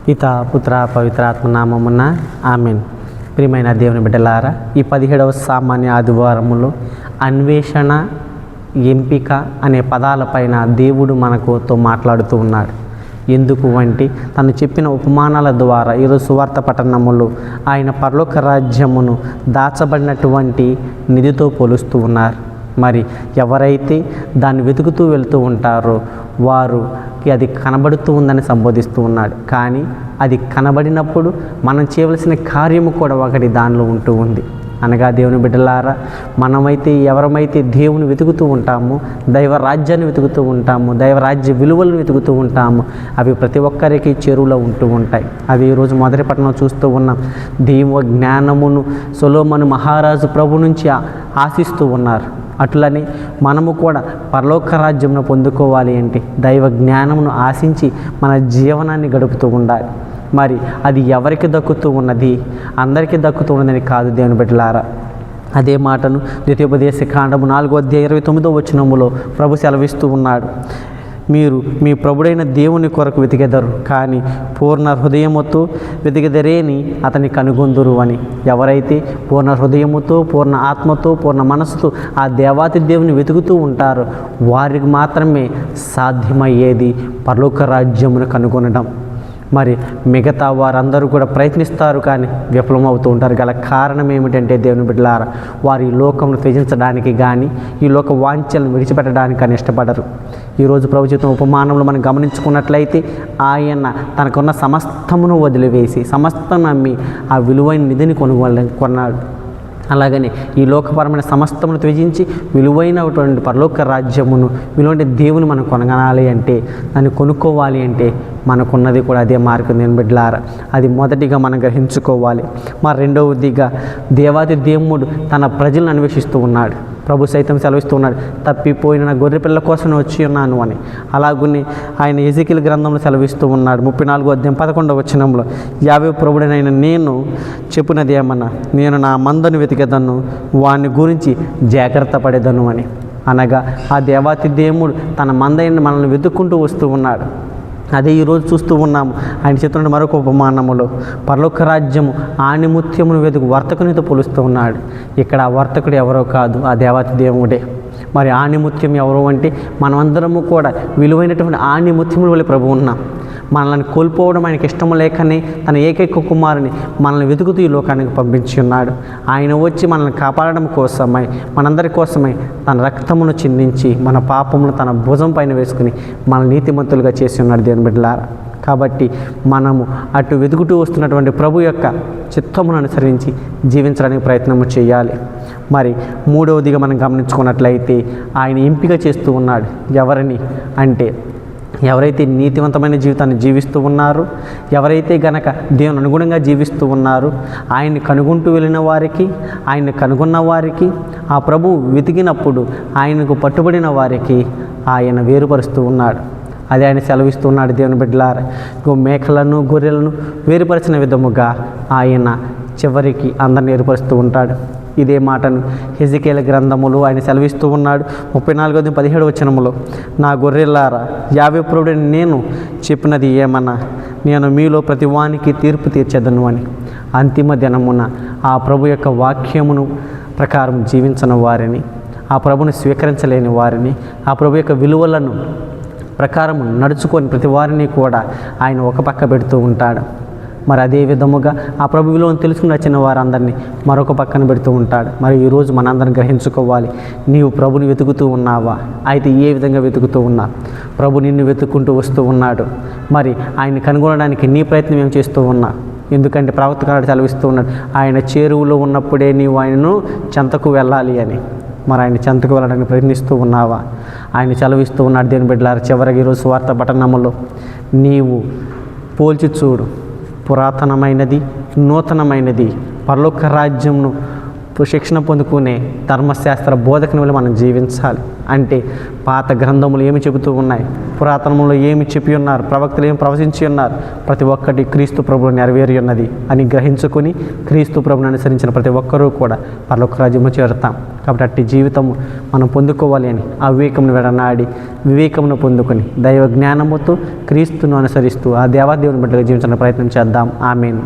పిత పుత్ర పవిత్రాత్మ నామమున ఆమెన్. ప్రియమైన దేవుని బిడ్డలారా, ఈ 17వ సామాన్య ఆదివారములో అన్వేషణ, ఎంపిక అనే పదాలపైన దేవుడు మనతో మాట్లాడుతూ ఉన్నాడు. ఎందుకు అంటే తను చెప్పిన ఉపమానాల ద్వారా ఈరోజు సువార్త పట్టణములో ఆయన పరలోక రాజ్యమును దాచబడినటువంటి నిధితో పోలుస్తూ ఉన్నారు. మరి ఎవరైతే దాన్ని వెతుకుతూ వెళ్తూ ఉంటారో వారికి అది కనబడుతూ ఉందని సంబోధిస్తూ ఉన్నాడు. కానీ అది కనబడినప్పుడు మనం చేయవలసిన కార్యము కూడా ఒకటి దానిలో ఉంటూ ఉంది. అనగా దేవుని బిడ్డలారా, మనమైతే ఎవరమైతే దేవుని వెతుకుతూ ఉంటామో, దైవ రాజ్యాన్ని వెతుకుతూ ఉంటాము, దైవరాజ్య విలువలను వెతుకుతూ ఉంటాము, అవి ప్రతి ఒక్కరికి చెరువులో ఉంటూ ఉంటాయి. అవి ఈరోజు మొదటి పట్టణం చూస్తూ ఉన్నాం. దైవ జ్ఞానమును సొలొమోను మహారాజు ప్రభు నుంచి ఆశిస్తూ ఉన్నారు. అట్లని మనము కూడా పరలోక రాజ్యంను పొందుకోవాలి అంటే దైవ జ్ఞానమును ఆశించి మన జీవనాన్ని గడుపుతూ ఉండాలి. మరి అది ఎవరికి దక్కుతూ ఉన్నది? అందరికీ దక్కుతూ ఉన్నదని కాదు దేవుని బిడ్డలారా. అదే మాటను ద్వితీయోపదేశ కాండము 4:29 ప్రభు సెలవిస్తూ ఉన్నాడు. మీరు మీ ప్రభుడైన దేవుని కొరకు వెతికెదరు, కానీ పూర్ణ హృదయముతో వెతికెదరేని అతని కనుగొందురు అని. ఎవరైతే పూర్ణ హృదయముతో, పూర్ణ ఆత్మతో, పూర్ణ మనసుతో ఆ దేవాతి దేవుని వెతుకుతూ ఉంటారో వారికి మాత్రమే సాధ్యమయ్యేది పరలోక రాజ్యమును కనుగొనడం. మరి మిగతా వారందరూ కూడా ప్రయత్నిస్తారు కానీ విఫలమవుతూ ఉంటారు. గల కారణం ఏమిటంటే దేవుని బిడ్డలారా, వారు ఈ లోకమును త్యజించడానికి కానీ ఈ లోక వాంఛలను విడిచిపెట్టడానికి కానీ ఇష్టపడరు. ఈరోజు ప్రభు జీవితం ఉపమానంలో మనం గమనించుకున్నట్లయితే ఆయన తనకున్న సమస్తమును వదిలివేసి సమస్తం నమ్మి ఆ విలువైన నిధిని కొన్నాడు. అలాగనే ఈ లోకపరమైన సమస్తమును త్యజించి విలువైనటువంటి పరలోక రాజ్యమును, విలువైన దేవుని మనం కొనగనాలి అంటే, దాన్ని కొనుక్కోవాలి అంటే మనకున్నది కూడా అదే మార్గం. నేను బిడ్డలారా, అది మొదటిగా మనం గ్రహించుకోవాలి. మరి రెండవదిగా దేవాది దేవుడు తన ప్రజలను అన్వేషిస్తూ ఉన్నాడు. ప్రభు సైతం సెలవిస్తూ ఉన్నాడు, తప్పిపోయిన నా గొర్రె పిల్లల కోసం వచ్చి ఉన్నాను అని. అలాగుని ఆయన ఎజెకీయెలు గ్రంథంలో సెలవిస్తూ ఉన్నాడు. 34:11 యావే ప్రభుడనైన నేను చెప్పునది ఏమన్నా, నేను నా మందను వెతికేదను, వాని గురించి జాగ్రత్త పడేదను అని. అనగా ఆ దేవాతి దేవుడు తన మందైన మనల్ని వెతుక్కుంటూ వస్తూ ఉన్నాడు. అదే ఈరోజు చూస్తూ ఉన్నాము. ఆయన చెప్తున్న మరొక ఉపమానములో పరలోక రాజ్యము ఆణిముత్యమును వెతుకు వర్తకునితో పోలుస్తూ ఉన్నాడు. ఇక్కడ ఆ వర్తకుడు ఎవరో కాదు, ఆ దేవాతి దేవుడే. మరి ఆణిముత్యం ఎవరు అంటే మనమందరము కూడా విలువైనటువంటి ఆణిముత్యముల వల్ల ప్రభు ఉన్నాం. మనల్ని కోల్పోవడం ఆయనకి ఇష్టము లేకనే తన ఏకైక కుమారుని మనల్ని వెతుకుతూ ఈ లోకానికి పంపించి ఉన్నాడు. ఆయన వచ్చి మనల్ని కాపాడడం కోసమై, మనందరి కోసమై తన రక్తమును చిందించి మన పాపమును తన భుజం పైన వేసుకుని మన నీతిమంతులుగా చేసి ఉన్నాడు దేవుని బిడ్డలారా. కాబట్టి మనము అటు వెతుకుతూ వస్తున్నటువంటి ప్రభు యొక్క చిత్తమును అనుసరించి జీవించడానికి ప్రయత్నము చేయాలి. మరి మూడవదిగా మనం గమనించుకున్నట్లయితే ఆయన ఎంపిక చేస్తూ ఉన్నాడు. ఎవరిని అంటే, ఎవరైతే నీతివంతమైన జీవితాన్ని జీవిస్తూ ఉన్నారో, ఎవరైతే గనక దేవుని అనుగుణంగా జీవిస్తూ ఉన్నారో, ఆయన్ని కనుగొంటూ వెళ్ళిన వారికి, ఆయన్ని కనుగొన్న వారికి, ఆ ప్రభు వెతికినప్పుడు ఆయనకు పట్టుబడిన వారికి ఆయన వేరుపరుస్తూ ఉన్నాడు. అది ఆయన సెలవిస్తున్నాడు. దేవుని బిడ్డలారా, మేకలను గొర్రెలను వేరుపరిచిన విధముగా ఆయన చివరికి అందరిని వేరుపరుస్తూ ఉంటాడు. ఇదే మాటను ఎజెకీయెలు గ్రంథములో ఆయన సెలవిస్తూ ఉన్నాడు. 34:17 నా గొర్రెలారా, యావే ప్రభుడైన నేను చెప్పినది ఏమన్నా, నేను మీలో ప్రతి వానికి తీర్పు తీర్చేదను అని. అంతిమ దినమున ఆ ప్రభు యొక్క వాక్యమును ప్రకారం జీవించిన వారిని, ఆ ప్రభుని స్వీకరించలేని వారిని, ఆ ప్రభు యొక్క విలువలను ప్రకారం నడుచుకొని ప్రతి వారిని కూడా ఆయన ఒక పక్క పెడుతూ ఉంటాడు. మరి అదే విధముగా ఆ ప్రభు విలువను తెలుసుకుని వచ్చిన వారందరినీ మరొక పక్కన పెడుతూ ఉంటాడు. మరి ఈరోజు మనందరం గ్రహించుకోవాలి, నీవు ప్రభుని వెతుకుతూ ఉన్నావా? అయితే ఏ విధంగా వెతుకుతూ ఉన్నా? ప్రభు నిన్ను వెతుక్కుంటూ వస్తూ ఉన్నాడు. మరి ఆయన్ని కనుగొనడానికి నీ ప్రయత్నం ఏం చేస్తూ ఉన్నా? ఎందుకంటే ప్రవక్త సెలవిస్తూ ఉన్నాడు, ఆయన చేరువలో ఉన్నప్పుడే నీవు ఆయనను చెంతకు వెళ్ళాలి అని. మరి ఆయన చెంతకు వెళ్ళడానికి ప్రయత్నిస్తూ ఉన్నావా? ఆయన సెలవిస్తూ ఉన్నాడు. దేవుని బిడ్డలారా, చివరికి ఈరోజు సువార్త పట్టణములో నీవు పోల్చి చూడు, పురాతనమైనది నూతనమైనది పరలోక రాజ్యంను శిక్షణ పొందుకునే ధర్మశాస్త్ర బోధకుని వల్ల మనం జీవించాలి. అంటే పాత గ్రంథములు ఏమి చెబుతూ ఉన్నాయి, పురాతనములో ఏమి చెప్పి ఉన్నారు, ప్రవక్తలు ఏమి ప్రవచించి ఉన్నారు, ప్రతి ఒక్కటి క్రీస్తు ప్రభువు నెరవేరి ఉన్నది అని గ్రహించుకొని క్రీస్తు ప్రభుని అనుసరించిన ప్రతి ఒక్కరూ కూడా పరలోక రాజ్యము చేరుతాం. కాబట్టి అట్టి జీవితం మనం పొందుకోవాలి అని అవివేకమును వెడనాడి వివేకమును పొందుకొని దైవ జ్ఞానముతో క్రీస్తును అనుసరిస్తూ ఆ దేవాదేవుని బిడ్డగా జీవించడానికి ప్రయత్నం చేద్దాం. ఆమేన్.